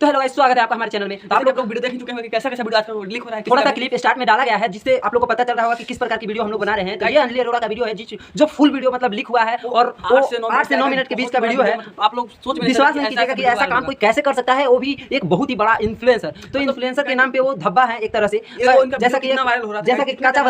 तो hello guys, स्वागत है आपका हमारे चैनल में। आप लोग वीडियो देख चुके होंगे कैसा कैसा वीडियो आजकल लीक हो रहा है। थोड़ा सा क्लिप स्टार्ट में डाला गया है जिससे आप लोगों को पता चल रहा होगा कि किस प्रकार की वीडियो हम लोग बना रहे हैं। तो ये अंजलि अरोड़ा का वीडियो है जो फुल वीडियो मतलब लीक हुआ है और 8 से 9 मिनट के बीच का वीडियो है। आप लोग सोच विश्वास नहीं कीजिएगा कि ऐसा काम कोई कैसे कर सकता है, वो भी एक बहुत ही बड़ा इन्फ्लुएंसर। तो इन्फ्लुएंसर के नाम पे वो धब्बा है एक तरह से, जैसा कि काचा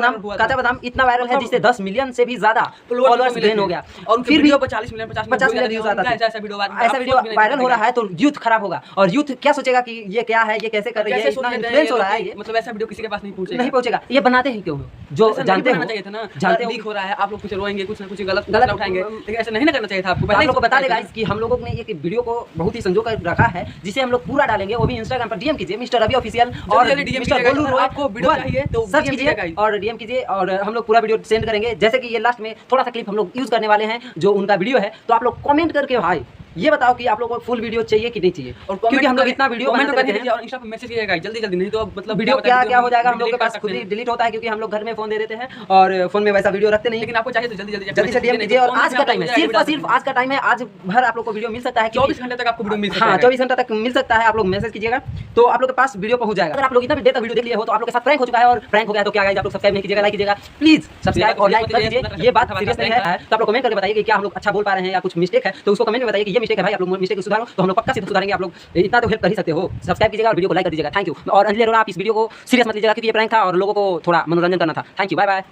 बादाम इतना वायरल है जिससे 10 मिलियन से भी ज्यादा फॉलोअर्स गेन हो गया और फिर भी 40 मिलियन 50 मिलियन व्यूज आता है। ऐसा वीडियो वायरल हो रहा है तो यूथ खराब होगा और यूथ क्या सोचेगा कि ये क्या है, ये कैसे कर रही है, इतना इन्फ्लुएंस हो रहा है। ये मतलब ऐसा वीडियो किसी के पास नहीं पहुंचेगा। ये बनाते हैं क्यों? जो जानते हो चाहिए था ना, जानते लीक हो रहा है, आप लोग कुछ रोएंगे, कुछ ना कुछ गलत उठाएंगे, लेकिन ऐसा नहीं करना चाहिए था आपको। आप लोग को बता देगा कि हम लोगों ने एक वीडियो को बहुत ही संजो कर रखा है जिसे हम लोग पूरा डालेंगे। वो भी इंस्टाग्राम पर डीएम कीजिए मिस्टर रवि ऑफिशियल और मिस्टर गोलू रॉय, आपको वीडियो चाहिए तो सर्च कीजिए और डीएम कीजिए और हम लोग पूरा वीडियो सेंड करेंगे। जैसे कि ये लास्ट में थोड़ा सा क्लिप हम लोग यूज करने वाले हैं जो उनका वीडियो है। तो आप लोग कमेंट करके भाई ये बताओ कि आप लोगों को फुल वीडियो चाहिए कि नहीं चाहिए, और क्योंकि हम लोग इतना वीडियो बनाते रहते हैं और इंस्टा पे मैसेज कीजिएगा जल्दी नहीं तो मतलब वीडियो क्या हो जाएगा हम लोग के पास खुद ही डिलीट होता है क्योंकि हम लोग घर में फोन दे देते हैं और फोन में वैसा वीडियो रखते नहीं। लेकिन आपको चाहिए तो जल्दी से डीएम कीजिए। और आज का टाइम है, सिर्फ आज का टाइम है, आज भर आप लोग को वीडियो मिल सकता है। 24 घंटे तक आपको वीडियो मिल सकता है। हाँ 24 घंटे तक मिल सकता है। आप लोग मैसेज कीजिएगा तो आप लोग के पास वीडियो पहुंच जाएगा। अगर आप लोग इतना भी देर तक वीडियो देख लिए हो तो आप लोग के साथ प्रैंक हो चुका है और प्रैंक हो गया तो क्या गाइस, आप लोग सब्सक्राइब नहीं कीजिएगा, लाइक कीजिएगा प्लीज, सब्सक्राइब और लाइक कर दीजिए। ये बात सीरियस नहीं है तो आप लोग कमेंट करके बताइए कि क्या हम लोग अच्छा बोल पा रहे हैं या कुछ मिस्टेक है तो उसको कमेंट में बताइए कि ये मिस्टेक है भाई, आप लोग मिस्टेक सुधारो तो हम लोग पक्का से सुधारेंगे। आप लोग इतना तो हेल्प कर ही सकते हो। सब्सक्राइब कीजिएगा और वीडियो को लाइक कर दीजिएगा। Thank you. और अंजलि अरोड़ा, आप इस वीडियो को सीरियस मत लीजिएगा क्योंकि ये प्रैंक था और लोगों को थोड़ा मनोरंजन करना था। Thank you, bye bye.